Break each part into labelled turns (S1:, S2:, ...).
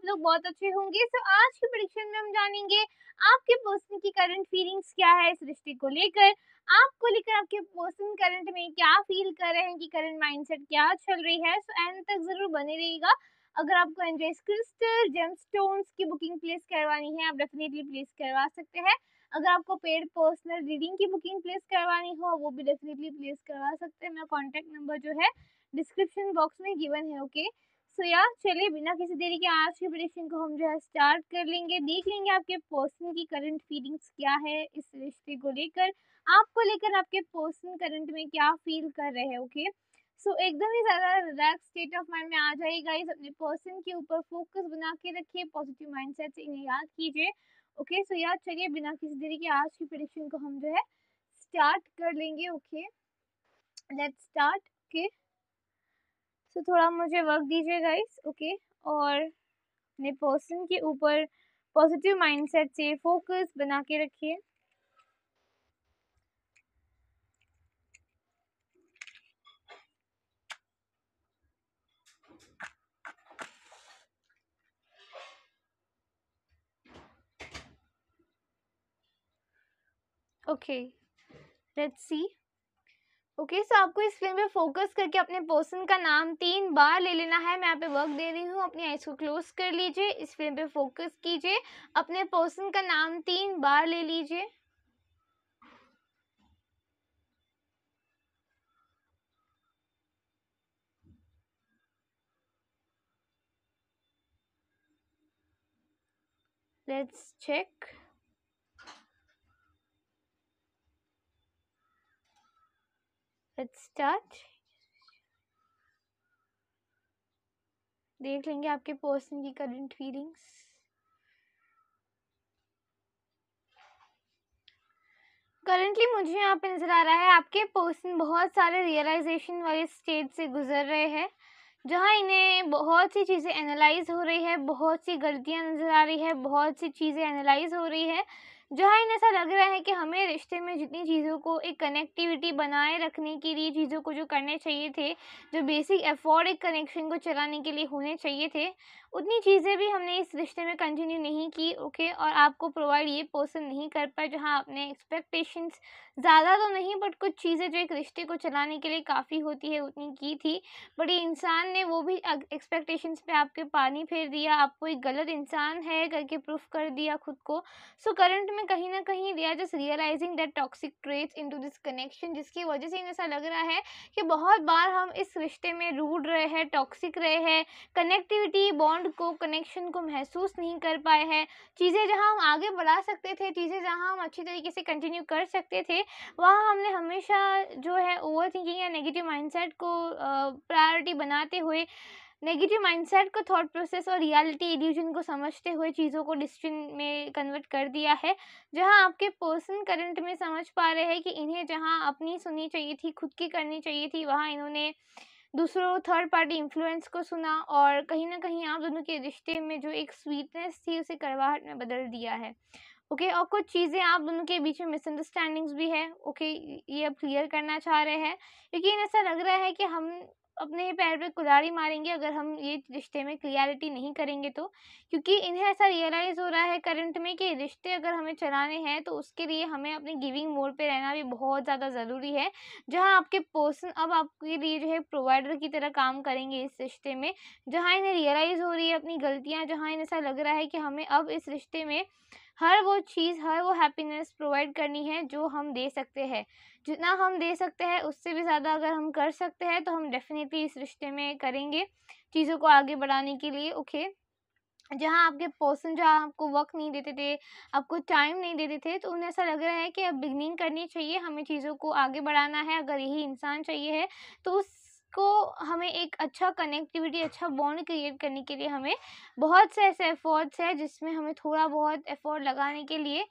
S1: आप लोग बहुत अच्छे होंगे। सो आज की प्रेडिक्शन में हम जानेंगे आपके पर्सन की करंट फीलिंग्स क्या है इस रिश्ते को लेकर। आपके पर्सन करंट में क्या फील कर रहे हैं कि करंट माइंडसेट क्या चल रही है। सो एंड तक जरूर बने रहिएगा। अगर आपको एंजेस क्रिस्टल जेमस्टोन्स की बुकिंग प्लेस करवानी है आप डेफिनेटली प्लेस करवा सकते हैं। अगर आपको पेड पर्सनल रीडिंग की बुकिंग प्लेस करवानी हो वो भी डेफिनेटली प्लेस करवा सकते हैं। मेरा कॉन्टैक्ट नंबर जो है डिस्क्रिप्शन बॉक्स में गिवन है। ओके सो यार चलिए बिना किसी देरी के आज की प्रेडिक्शन को हम जो है स्टार्ट कर लेंगे। देख लेंगे आपके पर्सन की करंट फीलिंग्स क्या है इस रिश्ते को लेकर, आपको लेकर आपके पर्सन करंट में क्या फील कर रहे हैं। ओके सो एकदम ही ज़्यादा रिलैक्स स्टेट ऑफ माइंड में आ जाइएगा। इस अपने पर्सन के ऊपर फोकस बना के रखिए, पॉजिटिव माइंडसेट से इन्हें याद कीजिए। ओके सो यार चलिए बिना किसी देरी के आज की प्रेडिक्शन को हम जो है स्टार्ट कर लेंगे। Okay let's start. Okay so थोड़ा मुझे वक्त दीजिए गाइस। ओके और अपने पर्सन के ऊपर पॉजिटिव माइंडसेट से फोकस बना के रखिए। Okay let's see. Okay so आपको इस फ्रेम पे फोकस करके अपने पर्सन का नाम 3 बार ले लेना है। मैं यहाँ पे वर्क दे रही हूँ, अपनी आइज को क्लोज कर लीजिए, इस फ्रेम पे फोकस कीजिए, अपने पर्सन का नाम 3 बार ले लीजिए। Let's check. Let's start. देख लेंगे आपके पर्सन की करंट फीलिंग्स। करंटली मुझे यहाँ पे नज़र आ रहा है आपके पर्सन बहुत सारे रियलाइजेशन वाले स्टेज से गुजर रहे हैं, जहाँ इन्हें बहुत सी चीज़ें एनालाइज हो रही है, बहुत सी गलतियाँ नज़र आ रही है, बहुत सी चीज़ें एनालाइज हो रही है, जहाँ इन्हें ऐसा लग रहा है कि हमें रिश्ते में जितनी चीज़ों को एक कनेक्टिविटी बनाए रखने के लिए चीज़ों को जो करने चाहिए थे, जो बेसिक एफर्ट एक कनेक्शन को चलाने के लिए होने चाहिए थे, उतनी चीज़ें भी हमने इस रिश्ते में कंटिन्यू नहीं की। ओके और आपको प्रोवाइड ये पर्सन नहीं कर पाए जहाँ आपने एक्सपेक्टेशंस ज़्यादा तो नहीं बट कुछ चीज़ें जो एक रिश्ते को चलाने के लिए काफ़ी होती है उतनी की थी, बट ये इंसान ने वो भी एक्सपेक्टेशंस पे आपके पानी फेर दिया, आपको एक गलत इंसान है करके प्रूफ कर दिया खुद को। सो करंट में कहीं ना कहीं they are just realizing that toxic traits into this connection, जिसकी वजह से इन्हें ऐसा लग रहा है कि बहुत बार हम इस रिश्ते में रूड रहे हैं, टॉक्सिक रहे हैं, कनेक्टिविटी बॉन्ड को कनेक्शन को महसूस नहीं कर पाए हैं। चीज़ें जहाँ हम आगे बढ़ा सकते थे, चीज़ें जहाँ हम अच्छी तरीके से कंटिन्यू कर सकते थे, वहाँ हमने हमेशा जो है ओवर थिंकिंग या नेगेटिव माइंडसेट को प्रायोरिटी बनाते हुए, नेगेटिव माइंडसेट को थॉट प्रोसेस और रियलिटी इल्यूजन को समझते हुए चीज़ों को डिसीजन में कन्वर्ट कर दिया है। जहाँ आपके पर्सन करंट में समझ पा रहे हैं कि इन्हें जहाँ अपनी सुननी चाहिए थी, खुद की करनी चाहिए थी, वहाँ इन्होंने दूसरों थर्ड पार्टी इन्फ्लुएंस को सुना और कहीं ना कहीं आप दोनों के रिश्ते में जो एक स्वीटनेस थी उसे कड़वाहट में बदल दिया है। ओके और कुछ चीज़ें आप दोनों के बीच में मिसअंडरस्टैंडिंग्स भी है। ओके ये अब क्लियर करना चाह रहे हैं क्योंकि इन्हें ऐसा लग रहा है कि हम अपने ही पैर पे कुल्हाड़ी मारेंगे अगर हम ये रिश्ते में क्लियरिटी नहीं करेंगे तो, क्योंकि इन्हें ऐसा रियलाइज़ हो रहा है करंट में कि रिश्ते अगर हमें चलाने हैं तो उसके लिए हमें अपने गिविंग मोड पे रहना भी बहुत ज़्यादा ज़रूरी है। जहाँ आपके पर्सन अब आपके लिए जो है प्रोवाइडर की तरह काम करेंगे इस रिश्ते में, जहाँ इन्हें रियलाइज़ हो रही है अपनी गलतियाँ, जहाँ इन्हें ऐसा लग रहा है कि हमें अब इस रिश्ते में हर वो चीज़, हर वो हैप्पीनेस प्रोवाइड करनी है जो हम दे सकते हैं। जितना हम दे सकते हैं उससे भी ज़्यादा अगर हम कर सकते हैं तो हम डेफ़िनेटली इस रिश्ते में करेंगे, चीज़ों को आगे बढ़ाने के लिए। ओके जहाँ आपके पर्सन जहाँ आपको वक़्त नहीं देते थे, आपको टाइम नहीं देते थे, तो उन्हें ऐसा लग रहा है कि अब बिगिनिंग करनी चाहिए, हमें चीज़ों को आगे बढ़ाना है। अगर यही इंसान चाहिए है, तो उसको हमें एक अच्छा कनेक्टिविटी, अच्छा बॉन्ड क्रिएट करने के लिए हमें बहुत से ऐसे एफ़र्ट्स हैं, जिसमें हमें थोड़ा बहुत एफ़र्ट लगाने के लिए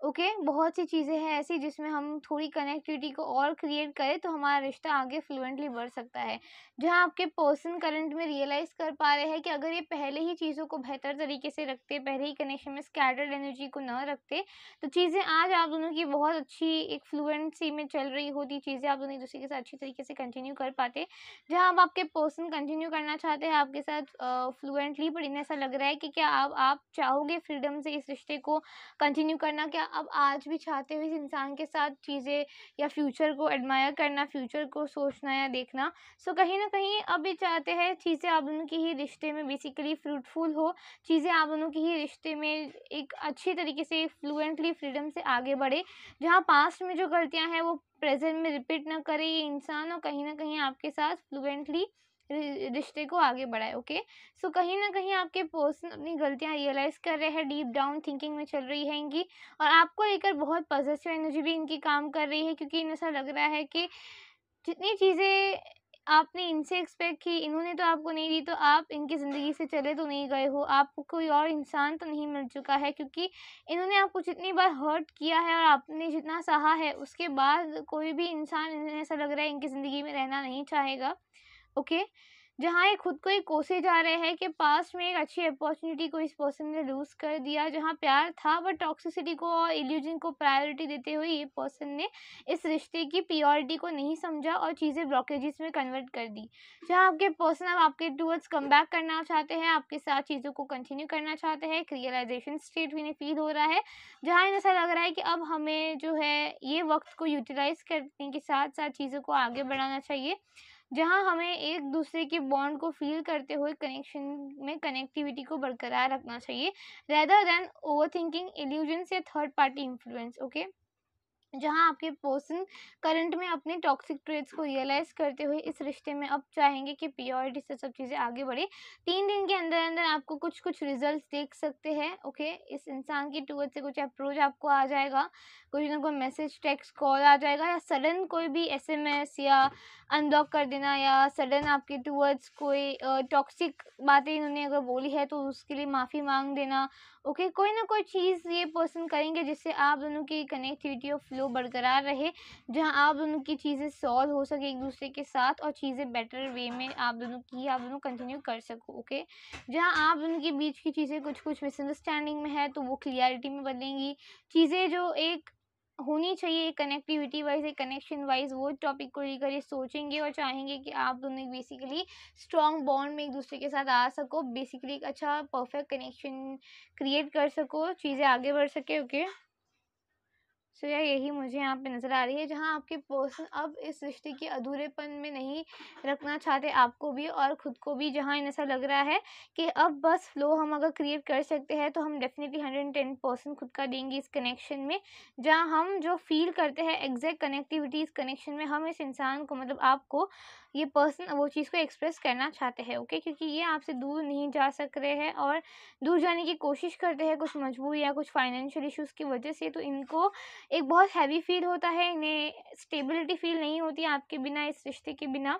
S1: ओके, बहुत सी चीज़ें हैं ऐसी जिसमें हम थोड़ी कनेक्टिविटी को और क्रिएट करें तो हमारा रिश्ता आगे फ्लुएंटली बढ़ सकता है। जहाँ आपके पर्सन करंट में रियलाइज़ कर पा रहे हैं कि अगर ये पहले ही चीज़ों को बेहतर तरीके से रखते, पहले ही कनेक्शन में स्कैटर्ड एनर्जी को ना रखते, तो चीज़ें आज आप दोनों की बहुत अच्छी एक फ्लुएंसी में चल रही होती, चीज़ें आप दोनों एक-दूसरे के साथ अच्छी तरीके से कंटिन्यू कर पाते। जहाँ अब आपके पर्सन कंटिन्यू करना चाहते हैं आपके साथ फ्लुएंटली, पर इन्हें ऐसा लग रहा है कि क्या आप चाहोगे फ्रीडम से इस रिश्ते को कंटिन्यू करना, क्या अब आज भी चाहते हो इस इंसान के साथ चीज़ें या फ्यूचर को एडमायर करना, फ्यूचर को सोचना या देखना। सो कहीं न कहीं अब ये चाहते हैं चीज़ें आप दोनों के ही रिश्ते में बेसिकली फ्रूटफुल हो, चीज़ें आप दोनों के ही रिश्ते में एक अच्छी तरीके से फ्लुएंटली फ्रीडम से आगे बढ़े। जहाँ पास्ट में जो गलतियाँ हैं वो प्रेज़ेंट में रिपीट ना करे ये इंसान, और कहीं न कहीं आपके साथ फ्लुएंटली रिश्ते को आगे बढ़ाए। ओके, सो कहीं न कहीं आपके पर्सन अपनी गलतियाँ रियलाइज़ कर रहे हैं, डीप डाउन थिंकिंग में चल रही है इनकी, और आपको लेकर बहुत पॉजिटिव एनर्जी भी इनकी काम कर रही है, क्योंकि इन्हें ऐसा लग रहा है कि जितनी चीज़ें आपने इनसे एक्सपेक्ट की, इन्होंने तो आपको नहीं दी, तो आप इनकी ज़िंदगी से चले तो नहीं गए हो, आपको कोई और इंसान तो नहीं मिल चुका है, क्योंकि इन्होंने आपको जितनी बार हर्ट किया है और आपने जितना सहा है, उसके बाद कोई भी इंसान, इन्हें ऐसा लग रहा है, इनकी ज़िंदगी में रहना नहीं चाहेगा। ओके, जहाँ ये खुद को ही कोसे जा रहे हैं कि पास्ट में एक अच्छी अपॉर्चुनिटी को इस पर्सन ने लूज़ कर दिया, जहाँ प्यार था, बट टॉक्सिसिटी को और इल्यूजन को प्रायोरिटी देते हुए ये पर्सन ने इस रिश्ते की प्योरिटी को नहीं समझा और चीज़ें ब्लॉकेजेस में कन्वर्ट कर दी। जहाँ आपके पर्सन अब आपके टूवर्ड्स कम बैक करना चाहते हैं, आपके साथ चीज़ों को कंटिन्यू करना चाहते हैं, एक रियलाइजेशन स्टेट भी इन्हें फील हो रहा है, जहाँ इन्हें ऐसा लग रहा है कि अब हमें जो है ये वक्त को यूटिलाइज़ करने के साथ साथ चीज़ों को आगे बढ़ाना चाहिए, जहाँ हमें एक दूसरे के बॉन्ड को फ़ील करते हुए कनेक्शन में कनेक्टिविटी को बरकरार रखना चाहिए, रेदर देन ओवरथिंकिंग, इल्यूजन्स या थर्ड पार्टी इन्फ्लुएंस। ओके, जहाँ आपके पर्सन करंट में अपने टॉक्सिक ट्रेट्स को रियलाइज़ करते हुए इस रिश्ते में अब चाहेंगे कि प्योरिटी से सब चीज़ें आगे बढ़े। 3 दिन के अंदर-अंदर आपको कुछ रिज़ल्ट्स देख सकते हैं। ओके, इस इंसान की टुवर्ड्स से कुछ अप्रोच आपको आ जाएगा, कोई ना कोई मैसेज, टेक्स्ट, कॉल आ जाएगा, या सडन कोई भी एसएमएस, या अनब्लॉक कर देना, या सडन आपके टुवर्ड्स कोई टॉक्सिक बातें इन्होंने अगर बोली है तो उसके लिए माफ़ी माँग देना। ओके, कोई ना कोई चीज़ ये पर्सन करेंगे जिससे आप दोनों की कनेक्टिविटी और फ्लो बरकरार रहे, जहाँ आप दोनों की चीज़ें सॉल्व हो सके एक दूसरे के साथ, और चीज़ें बेटर वे में आप दोनों कंटिन्यू कर सको। ओके, जहाँ आप दोनों के बीच की चीज़ें कुछ मिसअंडरस्टैंडिंग में है तो वो क्लियरिटी में बदलेंगी, चीज़ें जो एक होनी चाहिए कनेक्टिविटी वाइज, एक कनेक्शन वाइज, वो टॉपिक को लेकर ये सोचेंगे और चाहेंगे कि आप दोनों बेसिकली स्ट्रॉन्ग बॉन्ड में एक दूसरे के साथ आ सको, बेसिकली एक अच्छा परफेक्ट कनेक्शन क्रिएट कर सको, चीज़ें आगे बढ़ सके। ओके, सो यार यही मुझे यहाँ पे नज़र आ रही है, जहाँ आपके पर्सन अब इस रिश्ते के अधूरेपन में नहीं रखना चाहते आपको भी और ख़ुद को भी, जहाँ इन्हें ऐसा लग रहा है कि अब बस फ्लो हम अगर क्रिएट कर सकते हैं तो हम डेफिनेटली 110% खुद का देंगे इस कनेक्शन में, जहाँ हम जो फील करते हैं एग्जैक्ट कनेक्टिविटी इस कनेक्शन में, हम इस इंसान को, मतलब आपको, ये पर्सन वो चीज़ को एक्सप्रेस करना चाहते हैं। ओके, क्योंकि ये आपसे दूर नहीं जा सक रहे हैं और दूर जाने की कोशिश करते हैं, कुछ मजबूरी या कुछ फाइनेंशियल इश्यूज़ की वजह से, तो इनको एक बहुत हैवी फ़ील होता है, इन्हें स्टेबिलिटी फ़ील नहीं होती आपके बिना, इस रिश्ते के बिना,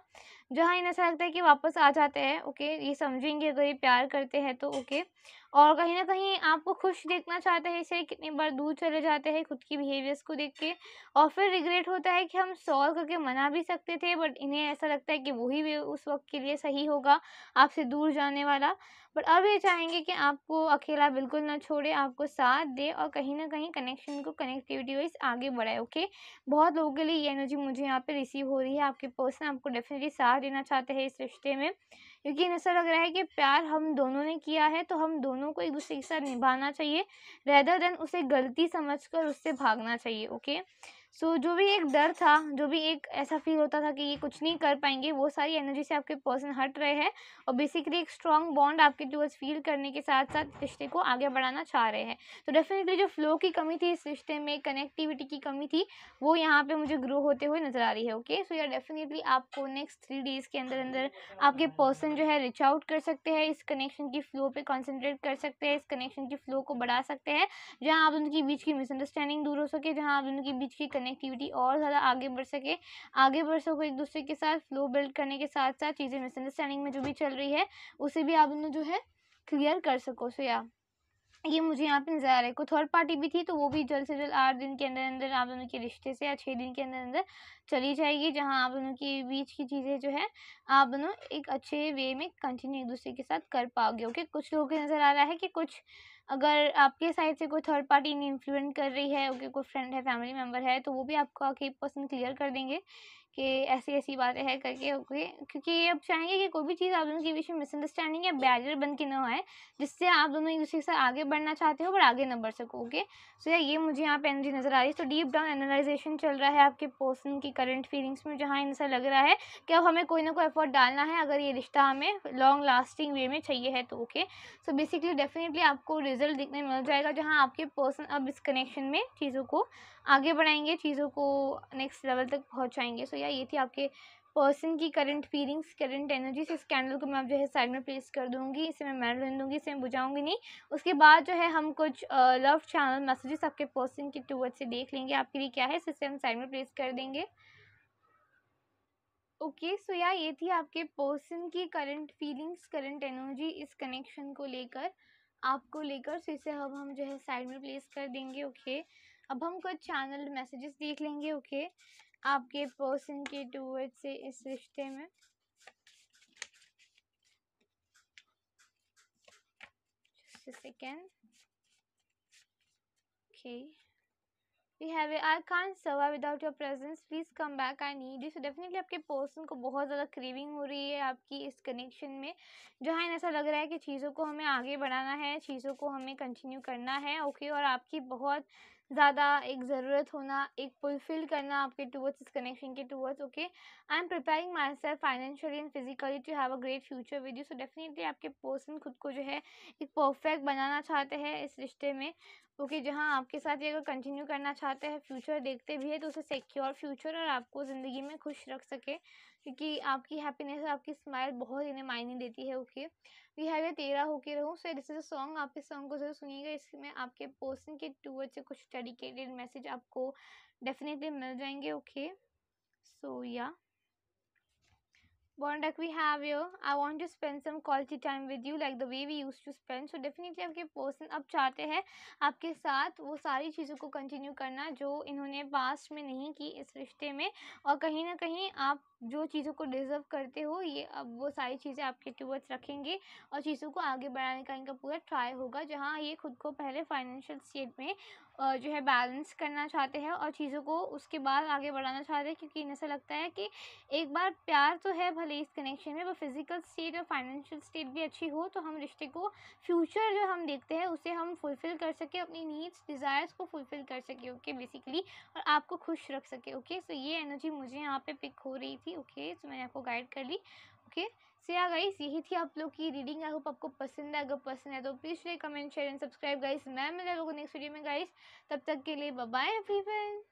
S1: जहाँ इन्हें ऐसा लगता है कि वापस आ जाते हैं। ओके, ये समझेंगे अगर ये प्यार करते हैं तो। ओके, और कहीं न कहीं आपको खुश देखना चाहते हैं, इसलिए कितनी बार दूर चले जाते हैं खुद की बिहेवियर्स को देख के, और फिर रिग्रेट होता है कि हम सॉल्व करके मना भी सकते थे, बट इन्हें ऐसा लगता है कि वही वे उस वक़्त के लिए सही होगा, आपसे दूर जाने वाला। बट अब ये चाहेंगे कि आपको अकेला बिल्कुल ना छोड़े, आपको साथ दे और कहीं न कहीं कनेक्शन को कनेक्टिविटी वाइज़ आगे बढ़ाए। ओके, बहुत लोगों के लिए ये एनर्जी मुझे यहाँ पे रिसीव हो रही है, आपके पर्सन आपको डेफ़िनेटली साथ देना चाहते हैं इस रिश्ते में, क्योंकि इन्हें ऐसा लग रहा है कि प्यार हम दोनों ने किया है तो हम दोनों को एक-दूसरे के साथ निभाना चाहिए, रेदर देन उसे गलती समझकर उससे भागना चाहिए। ओके, सो जो भी एक डर था, जो भी एक ऐसा फ़ील होता था कि ये कुछ नहीं कर पाएँगे, वो सारी एनर्जी से आपके पर्सन हट रहे हैं और बेसिकली एक स्ट्रॉन्ग बॉन्ड आपके टुवर्ड्स फ़ील करने के साथ-साथ रिश्ते को आगे बढ़ाना चाह रहे हैं। तो डेफ़िनेटली जो फ्लो की कमी थी इस रिश्ते में, कनेक्टिविटी की कमी थी, वो यहाँ पे मुझे ग्रो होते हुए नज़र आ रही है। ओके, सो या डेफ़िनेटली आपको नेक्स्ट 3 डेज़ के अंदर-अंदर आपके पर्सन जो है रीच आउट कर सकते हैं, इस कनेक्शन की फ्लो पे कॉन्संट्रेट कर सकते हैं, इस कनेक्शन की फ्लो को बढ़ा सकते हैं, जहाँ आप उनके बीच की मिसअंडरस्टैंडिंग दूर हो सके, जहाँ आप दोनों के बीच की कनेक्टिविटी और ज़्यादा आगे बढ़ सको एक दूसरे के साथ, फ्लो बिल्ड करने के साथ-साथ चीज़ें मिसअंडरस्टैंडिंग में जो भी चल रही है, उसे भी आप दोनों जो है क्लियर कर सको। सो या ये मुझे यहाँ पे नज़र आ रहा है। कोई थर्ड पार्टी भी थी तो वो भी जल्द से जल्द 8 दिन के अंदर-अंदर आप दोनों के रिश्ते से या 6 दिन के अंदर-अंदर चली जाएगी, जहाँ आप दोनों के बीच की चीज़ें जो है आप दोनों एक अच्छे वे में कंटिन्यू एक-दूसरे के साथ कर पाओगे, ओके। कुछ लोगों को नज़र आ रहा है कि कुछ अगर आपके साइड से कोई थर्ड पार्टी इन्हें इन्फ्लुएंस कर रही है, ओके, कोई फ्रेंड है, फैमिली मेंबर है, तो वो भी आपको आके पर्सन क्लियर कर देंगे कि ऐसी-ऐसी बातें हैं करके, ओके। क्योंकि ये अब चाहेंगे कि कोई भी चीज़ आप दोनों के बीच में मिसअंडरस्टैंडिंग या बैरियर बन के ना आए, जिससे आप दोनों एक-दूसरे के साथ आगे बढ़ना चाहते हो पर आगे ना बढ़ सको, ओके। सो या ये मुझे यहाँ पे एनर्जी नज़र आ रही है। तो डीप डाउन एनालाइज़ेशन चल रहा है आपके पर्सन की करंट फीलिंग्स में, जहाँ ऐसा लग रहा है कि अब हमें कोई ना कोई एफर्ट डालना है अगर ये रिश्ता हमें लॉन्ग लास्टिंग वे में चाहिए है तो, ओके। सो बेसिकली डेफिनेटली आपको रिजल्ट दिखने मिल जाएगा, जहाँ आपके पर्सन अब इस कनेक्शन में चीज़ों को आगे बढ़ाएंगे, चीज़ों को नेक्स्ट लेवल तक पहुँचाएंगे। सो या ये थी आपके पर्सन की करंट फीलिंग्स, करंट एनर्जीज। इस कैंडल को मैं अब जो है साइड में प्लेस कर दूंगी, इसे मैं रहने दूंगी, इसे मैं बुझाऊंगी नहीं। उसके बाद जो है हम कुछ लव चैनल मैसेजेस आपके पर्सन के टूवर्ड से देख लेंगे आपके लिए क्या है, इसे हम साइड में प्लेस कर देंगे, ओके। सो या ये थी आपके पर्सन की करंट फीलिंग्स, करंट एनर्जी इस कनेक्शन को लेकर, आपको लेकर। सो इसे अब हम जो है साइड में प्लेस कर देंगे, ओके। अब हम कुछ चैनल मैसेजेस देख लेंगे, ओके, आपके पर्सन के टूवर्ड से इस रिश्ते में। Just a second. Okay. We have it. I can't survive without your presence. Please come back. I need you. So definitely आपके पर्सन को बहुत ज़्यादा क्रेविंग हो रही है आपकी इस कनेक्शन में, जहाँ ऐसा लग रहा है कि चीज़ों को हमें आगे बढ़ाना है, चीज़ों को हमें कंटिन्यू करना है, ओके। और आपकी बहुत ज़्यादा एक ज़रूरत होना, एक फुलफिल करना आपके टूवर्ड्स इस कनेक्शन के towards, okay. I am preparing myself financially and physically to have a great future with you. So definitely आपके पर्सन खुद को जो है एक परफेक्ट बनाना चाहते हैं इस रिश्ते में, ओके। जहाँ आपके साथ ये अगर कंटिन्यू करना चाहते हैं, फ्यूचर देखते भी है, तो उसे सिक्योर फ्यूचर और आपको ज़िंदगी में खुश रख सके, क्योंकि आपकी हैप्पीनेस और आपकी स्माइल बहुत इन्हें मायने देती है, ओके। वी हैव ये तेरा होके रहूँ। So this is a song, आप इस सॉन्ग को ज़रूर सुनिएगा। इसमें आपके पर्सन के टूवर्ड से कुछ डेडिकेटेड मैसेज आपको डेफिनेटली मिल जाएंगे, ओके। सो या bond that we have here, I want to spend some quality time with you like the way we used to spend. So definitely आपके पर्सन अब चाहते हैं आपके साथ वो सारी चीज़ों को कंटिन्यू करना जो इन्होंने पास्ट में नहीं की इस रिश्ते में, और कहीं ना कहीं आप जो चीज़ों को डिज़र्व करते हो ये अब वो सारी चीज़ें आपके टूवर्ड्स रखेंगे और चीज़ों को आगे बढ़ाने का इनका पूरा ट्राई होगा, जहाँ ये खुद को पहले फाइनेंशियल स्टेट में जो है बैलेंस करना चाहते हैं और चीज़ों को उसके बाद आगे बढ़ाना चाहते हैं, क्योंकि इन्हें ऐसा लगता है कि एक बार प्यार तो है भले इस कनेक्शन में, वो फिजिकल स्टेट और फाइनेंशियल स्टेट भी अच्छी हो तो हम रिश्ते को फ्यूचर जो हम देखते हैं उसे हम फुलफ़िल कर सके, अपनी नीड्स डिज़ायर्स को फुलफ़िल कर सके, ओके, बेसिकली, और आपको खुश रख सके, ओके। सो ये एनर्जी मुझे यहाँ पे पिक हो रही थी, ओके। सो मैंने आपको गाइड कर ली, ओके। सो या गाइस, यही थी आप लोग की रीडिंग। आई होप आपको पसंद है। अगर पसंद है तो please like, comment, share and subscribe guys. मैं मिला लोगों नेक्स्ट वीडियो में गाइस, तब तक के लिए बाय बाय एवरीवन।